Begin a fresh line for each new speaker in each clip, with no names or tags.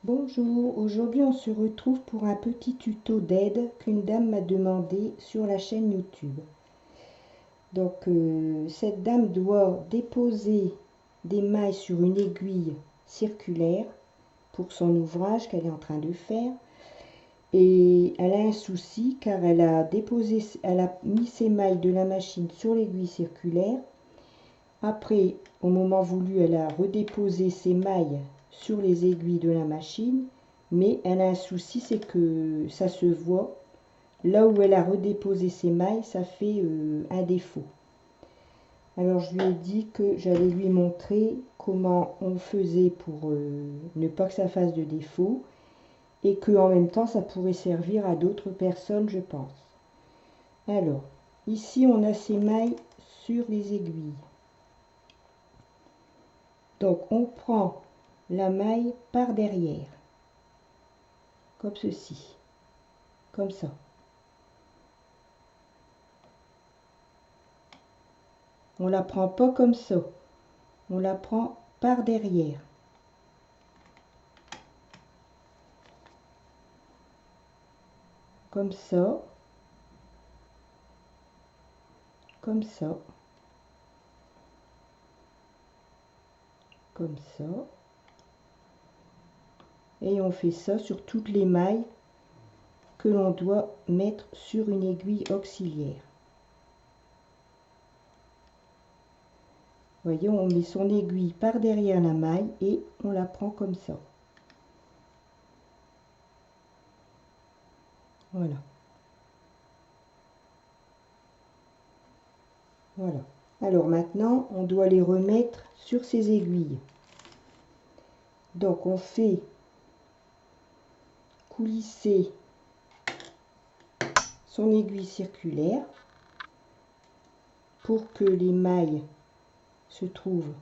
Bonjour, aujourd'hui on se retrouve pour un petit tuto d'aide qu'une dame m'a demandé sur la chaîne YouTube. Donc cette dame doit déposer des mailles sur une aiguille circulaire pour son ouvrage qu'elle est en train de faire. Et elle a un souci car elle a mis ses mailles de la machine sur l'aiguille circulaire. Après, au moment voulu, elle a redéposé ses mailles sur les aiguilles de la machine, mais elle a un souci, c'est que ça se voit. Là où elle a redéposé ses mailles, ça fait un défaut. Alors je lui ai dit que j'allais lui montrer comment on faisait pour ne pas que ça fasse de défaut, et que en même temps ça pourrait servir à d'autres personnes, je pense. Alors, ici on a ses mailles sur les aiguilles. Donc on prend la maille par derrière, comme ceci, comme ça. On la prend pas comme ça, on la prend par derrière. Comme ça, comme ça, comme ça. Et on fait ça sur toutes les mailles que l'on doit mettre sur une aiguille auxiliaire. Vous voyez, on met son aiguille par derrière la maille et on la prend comme ça. Voilà. Voilà. Alors maintenant, on doit les remettre sur ces aiguilles. Donc on fait coulisser son aiguille circulaire pour que les mailles se trouvent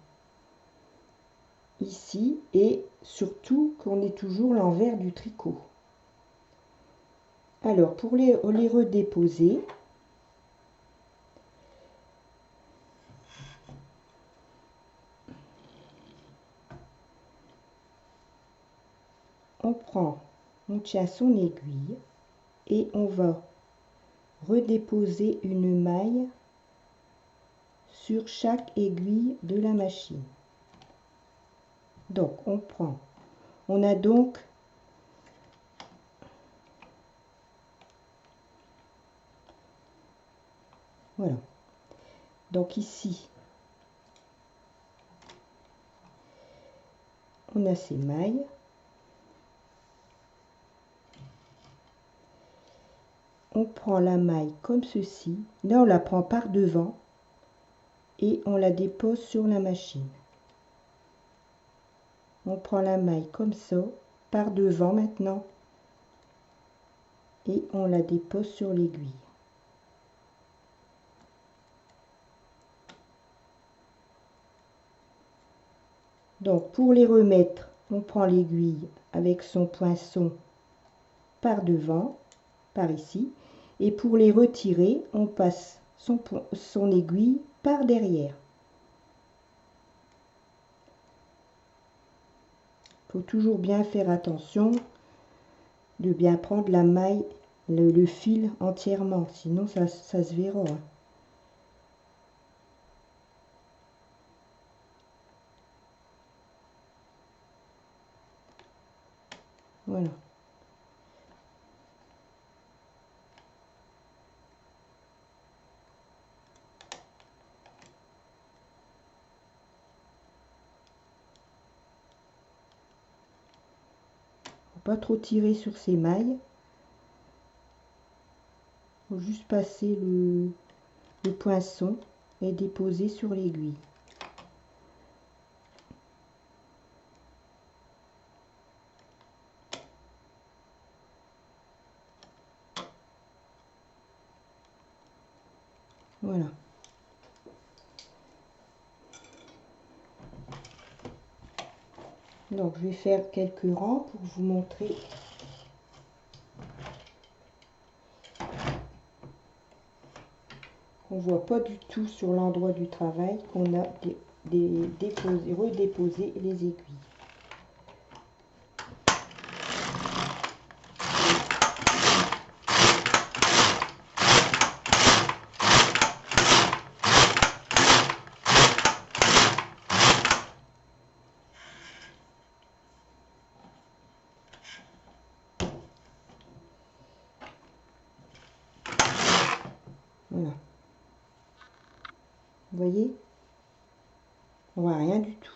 ici et surtout qu'on ait toujours l'envers du tricot. Alors pour les redéposer, on tient son aiguille et on va redéposer une maille sur chaque aiguille de la machine. Donc on a donc voilà. Donc ici on a ces mailles. On prend la maille comme ceci. Là, on la prend par devant et on la dépose sur la machine. On prend la maille comme ça, par devant maintenant, et on la dépose sur l'aiguille. Donc, pour les remettre, on prend l'aiguille avec son poinçon par devant, par ici, et pour les retirer, on passe son aiguille par derrière. Il faut toujours bien faire attention de bien prendre la maille, le fil entièrement, sinon ça se verra. Voilà. Pas trop tirer sur ces mailles. Il faut juste passer le poinçon et déposer sur l'aiguille. Voilà. Donc je vais faire quelques rangs pour vous montrer. On voit pas du tout sur l'endroit du travail qu'on a redéposé les aiguilles. Voilà. Vous voyez? On voit rien du tout.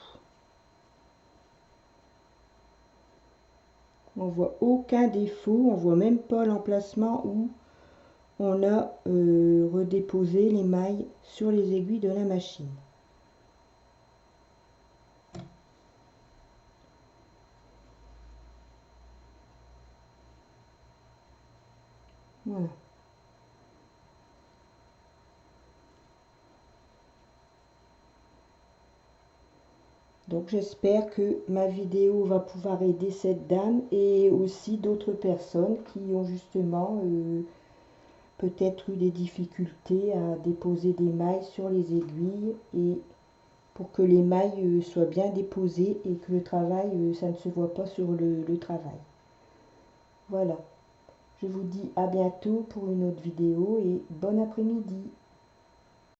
On voit aucun défaut. On voit même pas l'emplacement où on a redéposé les mailles sur les aiguilles de la machine. Voilà. Donc j'espère que ma vidéo va pouvoir aider cette dame et aussi d'autres personnes qui ont justement peut-être eu des difficultés à déposer des mailles sur les aiguilles, et pour que les mailles soient bien déposées et que le travail, ça ne se voit pas sur le travail. Voilà. Je vous dis à bientôt pour une autre vidéo et bon après-midi.